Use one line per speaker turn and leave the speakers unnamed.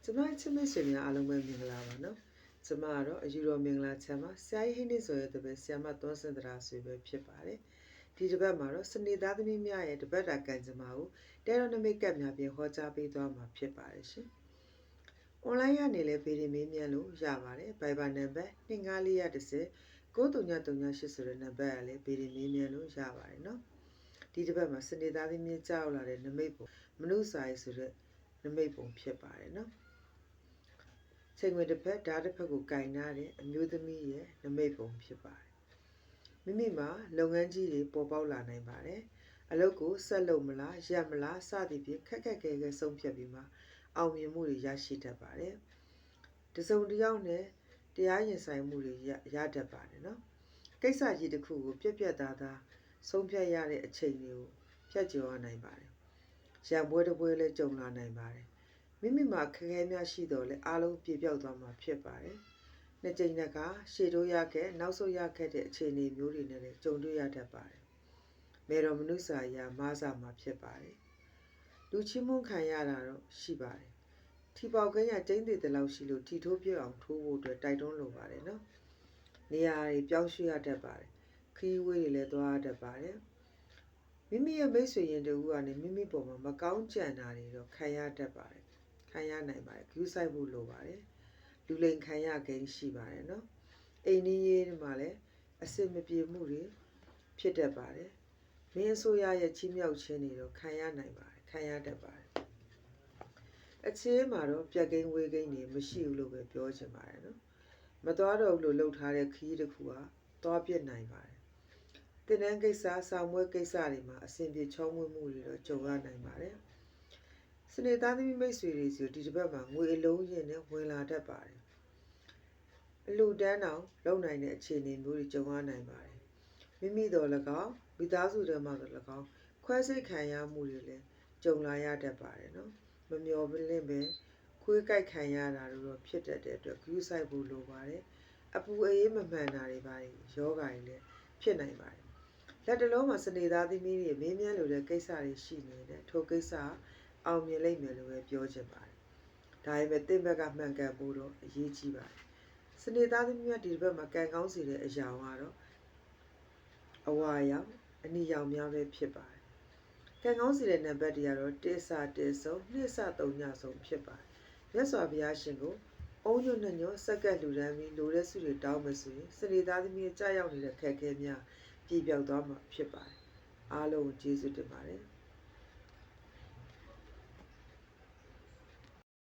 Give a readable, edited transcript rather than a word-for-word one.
ကျမချစ်မိတ်ဆွေများအားလုံးပဲမင်္ဂလာပါနော်ကျမကတော့အယူတော်မင်္ဂလာချမ်းမှာဆရာကြီးဟင်းနေဆိုရဲ့တပည့်ဆရာမသွန်းစင်တရာဆွေပဲဖြစ်ပါတယ်ဒီတစ်ပတ်မှာတော့စနေသားသမီးများရဲ့တပတ်တာကံကြမ္မာကိုတဲတော်နမိတ်ကပ်များပြင်ဟောကြားပေးသွားမှာဖြစ်ပါတယ်ရှင်အွန်လိုင်းကနေလည်းဗီဒီမေးမြန်းလို့ရပါတယ် Viber နံပါတ်2910 9338ဆိုတဲ့နံပါတ်ကလည်းဗီဒီမေးမြန်းလို့ရပါတယ်နော်ဒီတစ်ပတ်မှာစနေသားသမီးကြောက်လာတဲ့နမိတ်ပုံမနုစာရေးဆိုတဲ့နမိတ်ပုံဖြစ်ပါတယ်နော်ချိန်ဝင်တစ်ဖက်ဓာတ်တစ်ဖက်ကိုကင်နာတဲ့အမျိုးသမီးရဲ့နမိတ်ပုံဖြစ်ပါတယ်မိမိမှာလုပ်ငန်းကြီးတွေပေါ်ပေါက်လာနိုင်ပါတယ်အလုပ်ကိုဆက်လုပ်မလားရပ်မလားစသည်ဖြင့်ခက်ခက်ခဲခဲဆုံးဖြတ်ပြီးမှအောင်မြင်မှုတွေရရှိတတ်ပါတယ်တစုံတစ်ယောက်နဲ့တရားရင်ဆိုင်မှုတွေရတတ်ပါတယ်နော်ကိစ္စကြီးတစ်ခုကိုပြက်ပြက်သားသားဆုံးဖြတ်ရတဲ့အချိန်တွေကိုဖြတ်ကျော်ရနိုင်ပါတယ်ရံပွဲတစ်ပွဲလည်းကြုံလာနိုင်ပါတယ်မိမိမှာခက်ခဲများရှိတော့လဲအားလုံးပြေပြောက်သွားမှာဖြစ်ပါတယ်။နှစ်ကြိမ်နှစ်ခါရှေ့တိုးရခဲ့နောက်ဆုတ်ရခဲ့တဲ့အခြေအနေမျိုးတွေနဲ့လည်းကြုံတွေ့ရတတ်ပါတယ်။မေတော်မနုစာရာမားစာမှာဖြစ်ပါတယ်။လူချင်းမွန်းခံရတာတော့ရှိပါတယ်။ထီပေါက်ကင်းရကျင်းသေးတဲ့လောက်ရှိလို့ထီထိုးပြအောင်ထိုးဖို့အတွက်တိုက်တွန်းလိုပါတယ်နော်။နေရာတွေပြောင်းရွှေ့ရတတ်ပါတယ်။ခီးဝေးတွေလည်းသွားရတတ်ပါတယ်။မိမိရဲ့မိတ်ဆွေရင်တူကနေမိမိပေါ်မှာမကောင်းကြံတာတွေတော့ခံရတတ်ပါတယ်။ခံရနိုင်ပါတယ်ဂရုစိုက်ဖို့လိုပါတယ်လူလိမ်ခံရကိန်းရှိပါတယ်နော်အိမ်နီးရေးတွေမှာလည်းအစစ်မပြေမှုတွေဖြစ်တတ်ပါတယ်မင်းအစိုးရရဲ့ချီးမြှောက်ခြင်းတွေတော့ခံရနိုင်ပါတယ်ခံရတတ်ပါတယ်အချင်းမှာတော့ပြက်ကိန်းဝေးကိန်းတွေမရှိဘူးလို့ပဲပြောချင်ပါတယ်နော်မသွားတော့ဘူးလို့လှုပ်ထားတဲ့ခီးတစ်ခုကသွားပြစ်နိုင်ပါတယ်တင်တန်းကိစ္စဆောင်မွေးကိစ္စတွေမှာအဆင်ပြေချောမွေ့မှုတွေတော့ကြုံရနိုင်ပါတယ်စနေသားသမီးမိတ်ဆွေတွေဆိုဒီတစ်ပတ်မှာငွေအလုံးရင်နဲ့ဝင်လာတတ်ပါတယ်အလူတန်းအောင်လုံနိုင်တဲ့အခြေအနေမျိုးတွေကြုံရနိုင်ပါတယ်မိမိတော်၎င်းမိသားစုတွေမှာတော့၎င်းခွဲစိတ်ခံရမှုတွေလည်းကြုံလာရတတ်ပါတယ်နော်မမျှော်လင့်ပဲခွေးကြိုက်ခံရတာတို့ဖြစ်တတ်တဲ့အတွက်ဂရုစိုက်ဖို့လိုပါတယ်အပူအေးမမှန်တာတွေပါယောဂါတွေလည်းဖြစ်နိုင်ပါတယ်လက်တလုံးမှာစနေသားသမီးတွေမင်းမြန်းလိုတဲ့ကိစ္စတွေရှိနေတဲ့ထိုကိစ္စအောင်မြင်လိမ့်မယ်လို့ပဲပြောချင်ပါတယ်။ဒါပေမဲ့တင့်ဘက်ကမှန်ကန်ဖို့တော့အရေးကြီးပါတယ်။စနေသားသမီးများဒီဘက်မှာကံကောင်းစေတဲ့အရာကတော့အဝါရောင်အနီရောင်များပဲဖြစ်ပါတယ်။ကံကောင်းစေတဲ့နံပါတ်တွေကတော့1စ1ဆုံး2စ3ညဆုံးဖြစ်ပါတယ်။မြတ်စွာဘုရားရှင်ကိုအုံညွတ်ညွတ်စက္ကန့်လူတန်းပြီးလိုတဲ့စုတွေတောင်းမယ်ဆိုရင်စနေသားသမီးကြားရောက်နေတဲ့ခက်ခဲများပြေပြောက်သွားမှာဖြစ်ပါတယ်။အားလုံးကိုကျေးဇူးတင်ပါတယ်။